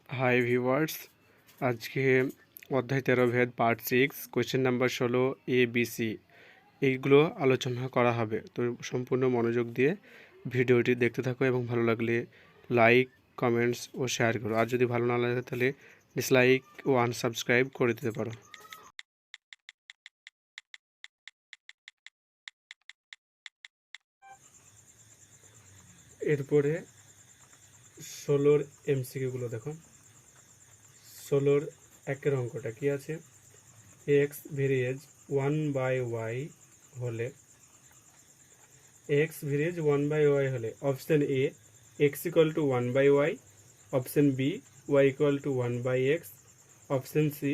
Hi viewers, আজকে অধ্যায় 13 ভেদ পার্ট 6 কোয়েশ্চেন নাম্বার 16 ABC এইগুলো আলোচনা করা হবে। তো সম্পূর্ণ মনোযোগ দিয়ে ভিডিওটি দেখতে থাকো এবং ভালো লাগলে লাইক, কমেন্টস ও শেয়ার করো। আর যদি ভালো না লাগে তাহলে ডিসলাইক ও আনসাবস্ক্রাইব করে দিতে পারো। এরপরে 16 এমসিকিউগুলো দেখো। 16 একের অঙ্কটা কি আছে? এক্স ভেরিয়েজ 1/y হলে x ভেরিয়েজ 1/y হলে option A x equal to 1/y, option B y equal to 1/x, option C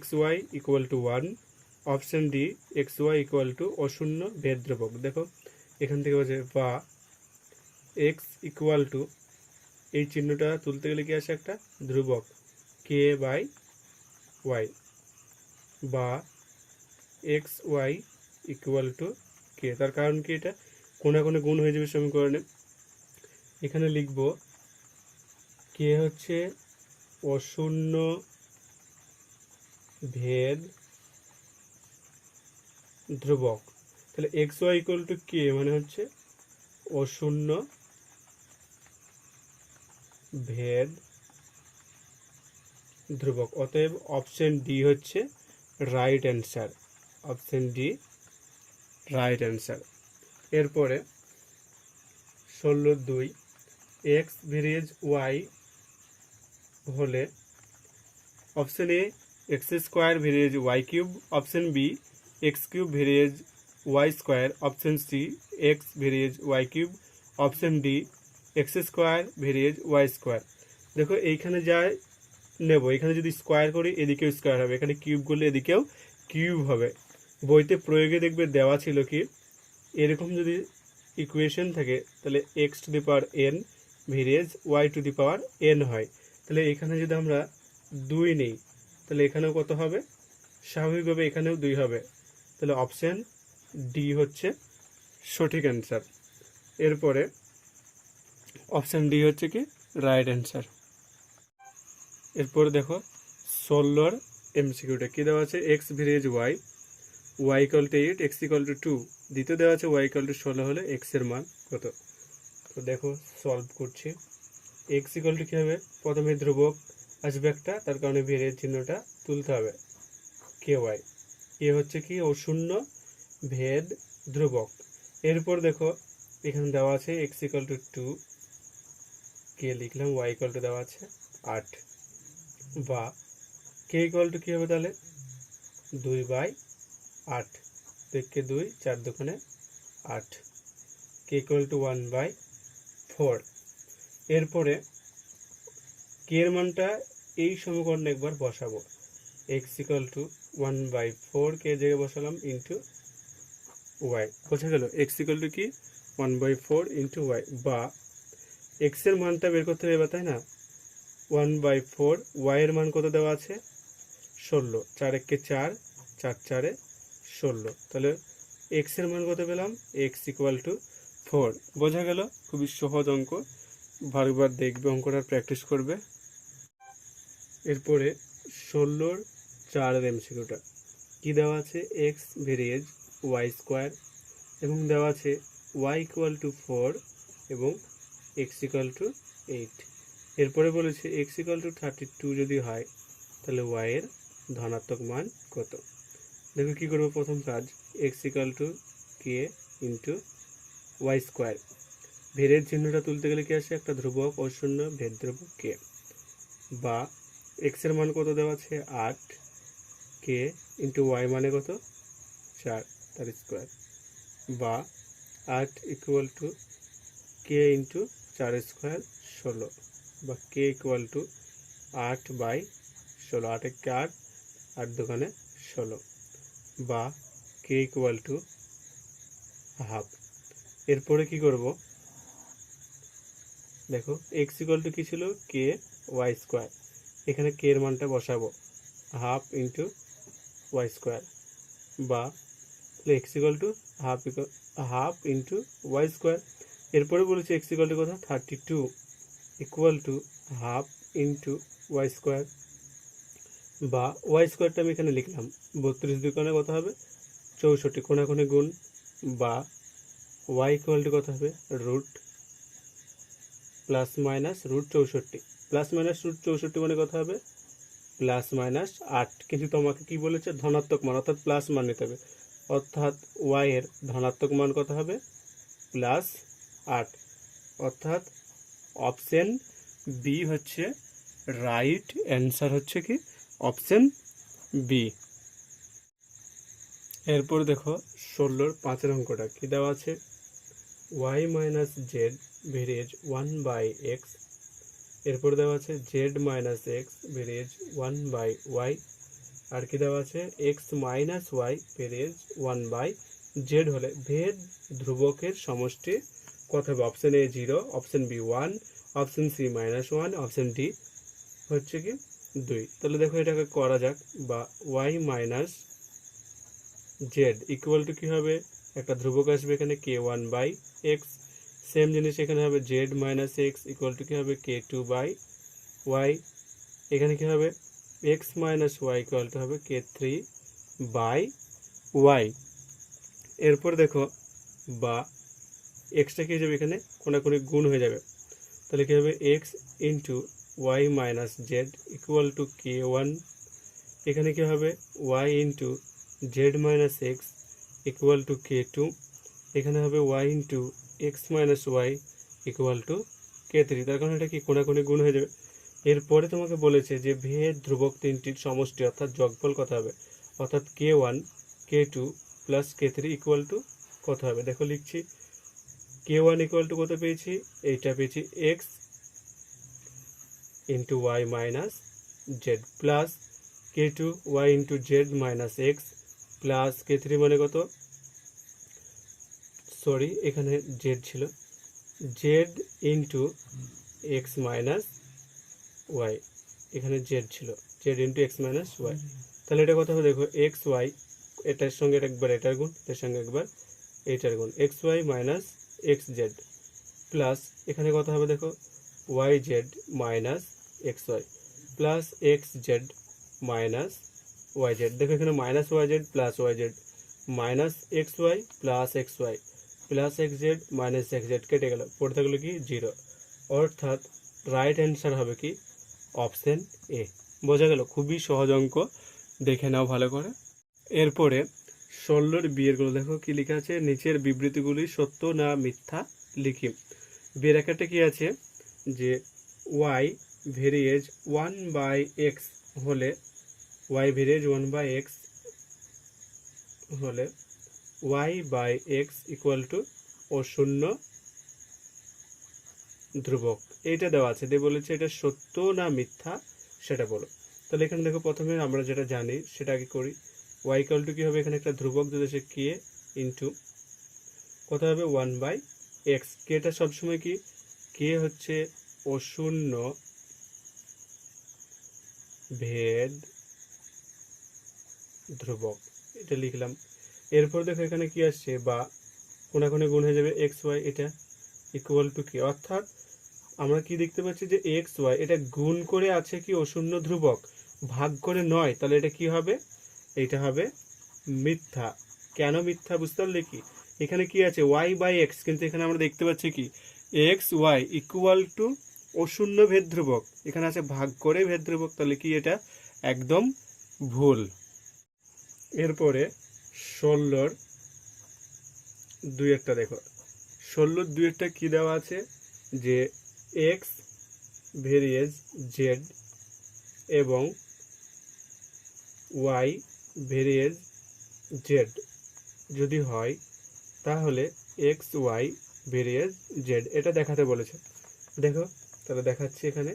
xy equal to 1, option D xy equal to অশূন্য ভেদ ধ্রুবক। দেখো এখান থেকে বলছে বা x ইকুয়াল টু, এই চিহ্নটা তুলতে গেলে কি আসে? একটা ধ্রুবক k/y, বা xy ইকুয়াল টু k। তার কারণ কি? এটা কোণে কোণে গুণ হয়ে যাবে সমীকরণে। এখানে লিখব কে হচ্ছে অশূন্য ভেদ ধ্রুবক। তাহলে এক্স ওয়াই ইকুয়াল টু কে মানে হচ্ছে অশূন্য ভেদ ধ্রুবক। অতএব অপশন ডি হচ্ছে right answer. Option D right answer. এরপরে 16(2) এক্স ভেরিয়েজ ওয়াই হলে option A X square varies Y cube, option B X cube varies Y square, option C X varies Y cube, option D X square varies Y square. দেখো এইখানে যা নেব, এখানে যদি square করি এদিকেও square হবে, এখানে কিউব করলে এদিকেও কিউব হবে। বইতে প্রয়োগে দেখবে দেওয়া ছিল কি এরকম যদি ইকুয়েশন থাকে তাহলে X to the power N varies Y to the power N হয়। তাহলে এখানে যদি আমরা 2 নেই তাহলে এখানেও কত হবে? স্বাভাবিকভাবে এখানেও 2 হবে। তাহলে অপশন ডি হচ্ছে সঠিক অ্যান্সার। এরপরে অপশন ডি হচ্ছে কি রাইট অ্যান্সার। এরপরে দেখো 16 এমসিকিউটা কি দেওয়া আছে? X varies Y, Y equal to 8, X equal to 2। দ্বিতীয় দেওয়া আছে ওয়াই ইকুয়াল টু 16 হলে এক্স এর মান কত? তো দেখো সলভ করছি। এক্স ইকুয়াল টু কী হবে? প্রথমে ধ্রুবক আসবে একটা, তার কারণে ভেরিয়েজ চিহ্নটা তুলতে হবে কে ওয়াই। এ হচ্ছে কি অশূন্য ভেদ ধ্রুবক। এরপর দেখো এখানে দেওয়া আছে এক্স ইকুয়াল টু 2, কে লিখলাম, ওয়াই ইকুয়াল টু দেওয়া আছে 8, বা কে ইকুয়াল টু কী হবে তাহলে? 2/8, 2 4 2 8, কে ইকুয়াল টু 1/4। এরপরে কে এর মানটা এই সমীকরণে একবার বসাবো। এক্স ইকুয়াল টু 1/4 কে জায়গায় বসালাম ইন্টু ওয়াই। বোঝা গেল? এক্স ইকুয়াল টু কি 1/4 ইন্টু ওয়াই, বা এক্স এর মানটা বের করতে হবে, তাই না? 1/4, ওয়াই এর মান কত দেওয়া আছে? 16, 4 1 4, 4 4 16। তাহলে এক্স এর মান কত পেলাম? X equal two 4। বোঝা গেল? খুবই সহজ অঙ্ক, বারবার দেখবে অঙ্কটা, প্র্যাকটিস করবে। এরপরে 16(4) এমসিকিউটা কি দেওয়া আছে? এক্স ভেরিয়েজ ওয়াই স্কোয়ার এবং দেওয়া আছে ওয়াই ইকুয়াল টু 4 এবং এক্স ইকুয়াল টু 8। এরপরে বলেছে এক্স ইকুয়াল টু 32 যদি হয় তাহলে ওয়াই এর ধনাত্মক মান কত? দেখো কী করবো, প্রথম কাজ X equal to K into Y square. Varies চিহ্নটা তুলতে গেলে কি আসে? একটা ধ্রুবক অশূন্য ভেদ ধ্রুবক কে, বা এক্স এর মান কত দেওয়া আছে? 8, কে ইন্টু ওয়াই মানে কত? 4, তার স্কোয়ার, বা 8 equal to K into 4 square 16, বা কে ইকুয়াল টু 8/16, 8 একে 8, 8 2 16, বা কে ইকুয়াল টু হাফ। এরপরে কি করব? দেখো এক্স ইকুয়াল টু কী ছিল? K Y square. এখানে কে এর মানটা বসাবো, হাফ ইন্টু ওয়াই স্কোয়ার, বা X equal to half into Y square. এরপরে বলেছি এক্স ইকুয়াল টু কত? 32 equal to half into Y square, বা ওয়াই স্কোয়ারটা আমি এখানে লিখলাম 32 দুগুণে কত হবে 64, কোণাকুণি গুণ, বা ওয়াই ইকুয়াল টু কত হবে root plus minus root 64, plus minus root 64 মানে কত হবে প্লাস মাইনাস 8, কিন্তু তোমাকে কি বলেছে ধনাত্মক মান অর্থাৎ প্লাস মান নিতে হবে, অর্থাৎ ওয়াই এর ধনাত্মক মান কত হবে প্লাস 8, অর্থাৎ অপশন বি হচ্ছে রাইট অ্যান্সার, হচ্ছে কি অপশন বি। এরপর দেখো 16-র 5-এর অঙ্কটা কি দেওয়া আছে, ওয়াই মাইনাস জেড ভেরিয়েজ 1/x, এরপর দেওয়া আছে জেড মাইনাস এক্স ভেরিয়েজ 1/y, আর কি দেওয়া আছে এক্স মাইনাস ওয়াই ভেরিয়েজ 1/z হলে ভেদ ধ্রুবকের সমষ্টি কত হবে, option A 0, option B 1, option C -1, option D হচ্ছে কি 2। তাহলে দেখো এটাকে করা যাক, বা Y minus Z equal to কী হবে, একটা ধ্রুবক আসবে এখানে k1/x, সেম জিনিস এখানে হবে Z minus X equal to কী হবে k2/y, এখানে কী হবে X minus Y equal to হবে k3/y। এরপর দেখো বা এক্সটা কী হয়ে যাবে এখানে কোনাকুনি গুণ হয়ে যাবে, তাহলে কী হবে X into Y minus Z equal to k1, এখানে কী হবে Y into Z minus X equal to k2, এখানে হবে Y into X minus Y equal to k3, তার কারণে এটা কি কোনাকুনি গুণ হয়ে যাবে। এরপরে তোমাকে বলেছে যে ভেদ ধ্রুবক তিনটির সমষ্টি অর্থাৎ যোগফল কত হবে, অর্থাৎ k1 k2 plus k3 equal to কত হবে, দেখো লিখছি k1 ইকুয়াল টু কত পেয়েছি, এইটা পেয়েছি X into Y minus Z plus k2 Y into Z minus X plus k3 মানে কত, সরি এখানে জেড ছিল, Z into X minus Y, এখানে জেড ছিল Z into X minus Y, তাহলে এটা কত হবে দেখো এক্স ওয়াই, এটার সঙ্গে একবার এটার গুণ, এটার সঙ্গে একবার এইটার গুণ, X Y minus X Z plus এখানে কত হবে দেখো Y Z minus X Y plus X Z minus Y Z, দেখো এখানে minus Y Z plus Y Z minus X Y plus X Y plus X Z minus X Z কেটে গেল, পড়ে থাকলো কি 0, অর্থাৎ রাইট অ্যান্সার হবে কি অপশন এ। বোঝা গেল, খুবই সহজ অঙ্ক, দেখে নাও ভালো করে। এরপরে 16-র বিয়েরগুলো দেখো কি লেখা আছে, নিচের বিবৃতিগুলি সত্য না মিথ্যা লিখি। বিয়ের একটা কি আছে যে ওয়াই ভেরিয়েজ 1/x হলে, ওয়াই ভেরিয়েজ 1/x হলে y/x ইকুয়াল টু ও শূন্য ধ্রুবক, এইটা দেওয়া আছে, দিয়ে বলেছে এটা সত্য না মিথ্যা সেটা বলো। তাহলে এখানে দেখো প্রথমে আমরা যেটা জানি সেটা আগে করি, y ইকুয়াল টু কী হবে, এখানে একটা ধ্রুবক যদি সে k ইন্টু কত হবে 1/x, কেটা সবসময় কি k হচ্ছে অশূন্য ভেদ ধ্রুবক, এটা লিখলাম। এরপর দেখো এখানে কি আসছে, বা কোনাকুনি গুণ হয়ে যাবে এক্স ওয়াই, এটা ইকুয়াল টু কি, অর্থাৎ আমরা কি দেখতে পাচ্ছি যে এক্স ওয়াই এটা গুণ করে আছে কি অশূন্য ধ্রুবক, ভাগ করে নয়, তাহলে এটা কি হবে, এইটা হবে মিথ্যা। কেন মিথ্যা বুঝতে পারলে কি, এখানে কি আছে y/x, কিন্তু এখানে আমরা দেখতে পাচ্ছি কি এক্স ওয়াই ইকুয়াল টু অশূন্য ভেদ ধ্রুবক, এখানে আছে ভাগ করে ভেদ ধ্রুবক, তাহলে কি এটা একদম ভুল। এরপরে 16-র 2-একটা দেখো, 16-র 2-একটা কি দেওয়া আছে যে এক্স ভেরিয়েজ জেড এবং ওয়াই ভেরিয়েজ জেড যদি হয় তাহলে এক্স ওয়াই ভেরিয়েজ জেড এটা দেখাতে বলেছে। দেখো তাহলে দেখাচ্ছি, এখানে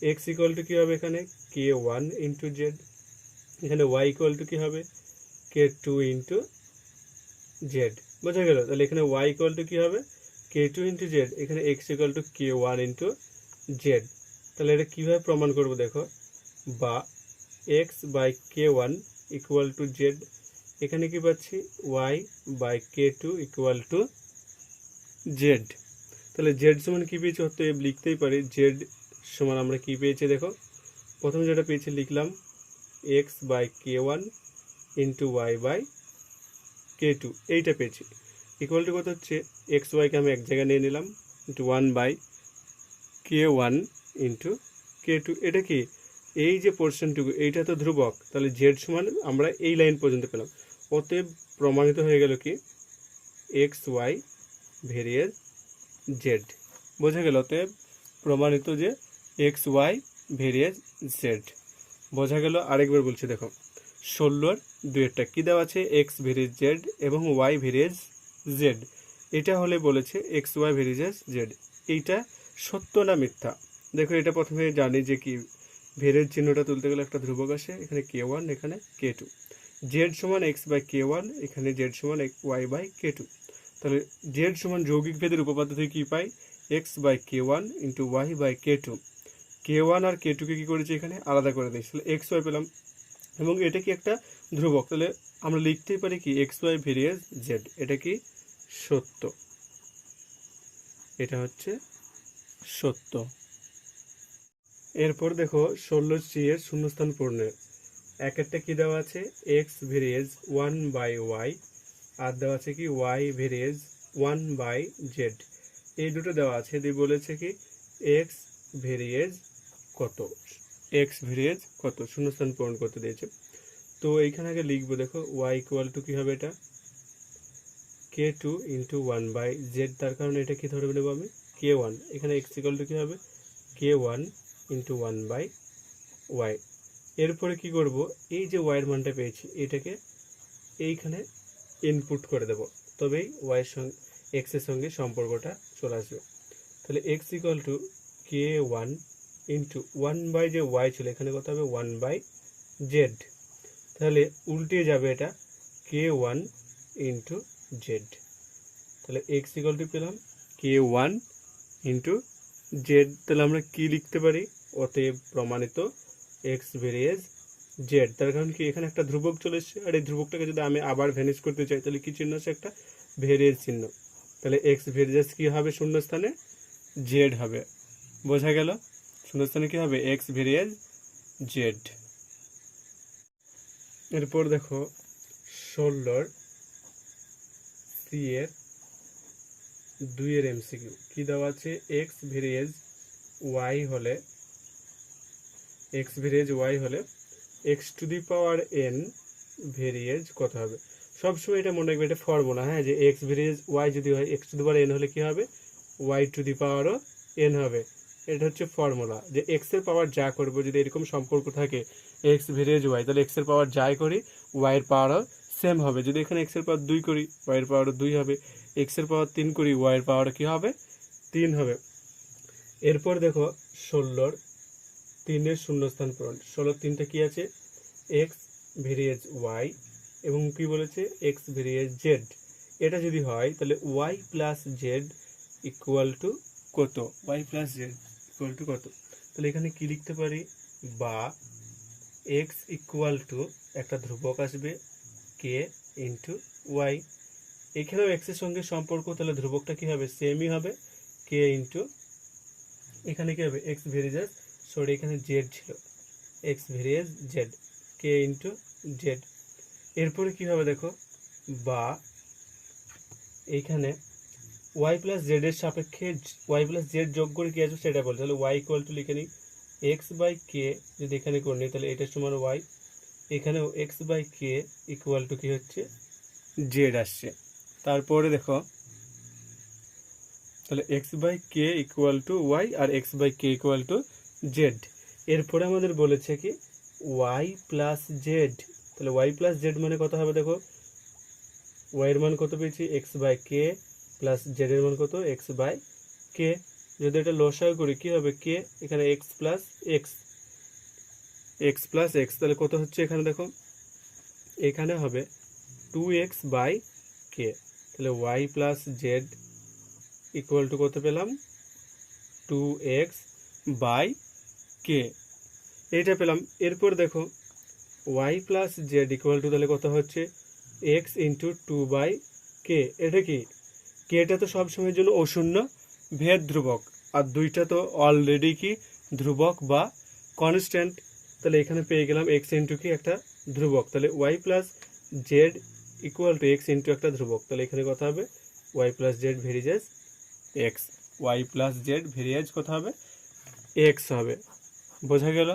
এক্স ইকুয়াল টু কী হবে, এখানে k1 ইন্টু জেড, এখানে ওয়াই ইকুয়াল টু কী হবে k2 ইন্টু জেড, বোঝা গেল। তাহলে এখানে ওয়াই ইকুয়াল টু কী হবে k2 ইন্টু জেড, এখানে X equal to k1 into Z. তাহলে এটা কীভাবে প্রমাণ করব দেখো, বা x/k1 ইকুয়াল টু জেড, এখানে কি পাচ্ছি y/k2 ইকুয়াল টু জেড। তাহলে জেড সমান কী পেয়েছি, অতএব লিখতেই পারি জেড সমান আমরা কি পেয়েছি দেখো, প্রথমে যেটা পেয়েছি লিখলাম X by K one into Y by K two, এইটা পেয়েছি। ইকুয়াল টু কত হচ্ছে, এক্স ওয়াইকে আমি এক জায়গায় নিয়ে নিলাম, into one by K one into K two. এটা কি, এই যে পোর্শনটুকু এইটা তো ধ্রুবক, তাহলে জেড সমান আমরা এই লাইন পর্যন্ত পেলাম। অতএব প্রমাণিত হয়ে গেল কি এক্স ওয়াই ভেরিয়েজ জেড। বোঝা গেল? অতএব প্রমাণিত যে এক্স ওয়াই ভেরিয়েজ জেড। বোঝা গেল? আরেকবার বলছি দেখো, 16 দুইটা কী দেওয়া আছে, এক্স ভেরিয়েজ জেড এবং ওয়াই ভেরিয়েজ জেড। এটা হলে বলেছে এক্স ওয়াই ভেরিয়েজ জেড। এইটা সত্য না মিথ্যা? দেখো এটা প্রথমে জানি যে কি, ভেরিয়েজ চিহ্নটা তুলতে গেলে একটা ধ্রুবক আসে, এখানে কে ওয়ান, এখানে কে টু। জেড সমান এক্স বাই কে ওয়ান, এখানে জেড সমান ওয়াই বাই কে টু। তাহলে জেড সমান যৌগিক ভেদের উপপাদ্য থেকে কী পাই, X by K one into Y by K two. K one আর কে টুকে কী করেছি এখানে আলাদা করে দিয়েছি, তাহলে এক্স ওয়াই পেলাম, এবং এটা কি একটা ধ্রুবক, তাহলে আমরা লিখতেই পারি কি এক্স ওয়াই ভেরিয়েজ জেড। এটা কি সত্য, এটা হচ্ছে সত্য। এরপর দেখো 16C এর শূন্যস্থান পূরণের এক একটা কি দেওয়া আছে, এক্স ভেরিয়েজ ওয়ান বাই ওয়াই, আর দেওয়া আছে কি ওয়াই ভেরিয়েজ ওয়ান বাই জেড। এই দুটো দেওয়া আছে, দিয়ে বলেছে কি এক্স ভেরিয়েজ কত, এক্স ভেরিয়েজ কত শূন্যস্থান পূরণ করতে দিয়েছে। তো এইখানে আগে লিখবো, দেখো ওয়াই ইকুয়াল টু কী হবে, এটা K two into one by Z, তার কারণে এটা কী ধরে নেবো আমি কে ওয়ান, এখানে এক্স ইকুয়াল টু কী হবে K one into one by Y. এরপরে কি করব, এই যে ওয়াইয়ের মানটা পেয়েছি এটাকে এইখানে ইনপুট করে দেব, তবেই ওয়াইয়ের সঙ্গে এক্সের সঙ্গে সম্পর্কটা চলে আসবে। তাহলে X equal to K one into one by যে ওয়াই ছিল এখানে কত হবে ওয়ান বাই জেড। তাহলে উল্টে যাবে এটা কে ওয়ান ইন্টু জেড। তাহলে এক্স ইকুয়াল টু পেলাম কে ওয়ান ইন্টু জেড। তাহলে আমরা কি লিখতে পারি, অতএব প্রমাণিত এক্স ভেরিয়েজ জেড। তার কারণ কি এখানে একটা ধ্রুবক চলে এসছে, আর এই ধ্রুবকটাকে যদি আমি আবার ভ্যানিশ করতে চাই তাহলে কি চিহ্ন আছে, একটা ভেরিয়েজ চিহ্ন। তাহলে এক্স ভেরিয়েজ কি হবে, শূন্যস্থানে জেড হবে। বোঝা গেল? শূন্যস্থানে কি হবে এক্স ভেরিয়েজ জেড। এরপর দেখো 16C এর 2 এর এমসিকিউ কি দেওয়া আছে, এক্স ভেরিয়েজ ওয়াই হলে X to the power N varies কত হবে। সবসময় এটা মনে রাখবে, এটা ফর্মুলা, হ্যাঁ, যে এক্স ভেরিয়েজ ওয়াই যদি হয় x to the power N হলে কি হবে ওয়াই টু দি পাওয়ারও এন হবে। এটা হচ্ছে ফর্মুলা, যে এক্স এর পাওয়ার যা করবো যদি এরকম সম্পর্ক থাকে এক্স ভেরিয়েজ ওয়াই, তাহলে এক্স এর পাওয়ার যাই করি ওয়াই এর পাওয়ারও সেম হবে। যদি এখানে এক্স এর পাওয়ার 2 করি ওয়াই এর পাওয়ারও 2 হবে, এক্স এর পাওয়ার 3 করি ওয়াই এর পাওয়ারও কি হবে 3 হবে। এরপর দেখো 16-3 এর শূন্যস্থান পূরণ। 16-3টা কি আছে, এক্স ভেরিয়েজ ওয়াই এবং কি বলেছে এক্স ভেরিয়েজ জেড। এটা যদি হয় তাহলে Y plus Z equal to কত, Y plus Z equal to কত। তাহলে এখানে কি লিখতে পারি, বা এক্স ইকুয়াল টু একটা ধ্রুবক আসবে কে ইন্টু ওয়াই। এখানেও এক্সের সঙ্গে সম্পর্ক, তাহলে ধ্রুবকটা কি হবে সেমই হবে কে ইন্টু, এখানে কি হবে এক্স ভেরিয়েজ, সরি এখানে জেড ছিল, এক্স ভেরিয়েজ জেড কে ইন্টু জেড। এরপরে কি হবে দেখো, বা এইখানে ওয়াই প্লাস জেড এর সাপেক্ষে ওয়াই প্লাস জেড যোগ করে কি আসবে সেটা বলে। তাহলে ওয়াই ইকুয়াল টু লিখে নিই এক্স বাই কে, যদি এখানে করে নিই তাহলে এটা সমান ওয়াই, এখানেও X by K equal to কি হচ্ছে জেড আসছে। তারপরে দেখো তাহলে X by K equal to Y আর X by K equal to Z. এরপরে আমাদের বলেছে কি ওয়াই প্লাস জেড, তাহলে ওয়াই প্লাস জেড মানে কত হবে দেখো, ওয়াই এর মান কত পেয়েছি X by K plus Z এর মান কত এক্স বাই কে। যদি এটা লসাগু করি কি হবে কে, এখানে x plus x, x plus x, তাহলে কত হচ্ছে এখানে দেখো, এখানে হবে 2x বাই কে। তাহলে Y plus Z equal to কত পেলাম 2x বাই কে, এইটা পেলাম। এরপর দেখো Y plus Z equal to তাহলে কত হচ্ছে এক্স ইন্টু 2 বাই কে। এটা কি, কেটা তো সব সময়ের জন্য অশূন্য ভেদ ধ্রুবক, আর দুইটা তো অলরেডি কি ধ্রুবক বা কনস্ট্যান্ট। তাহলে এখানে পেয়ে গেলাম এক্স ইন্টু কি একটা ধ্রুবক, তাহলে Y plus Z equal to X into একটা ধ্রুবক, তাহলে এখানে কত হবে Y plus Z varies X, Y plus Z varies কত হবে এক্স হবে। বোঝা গেল?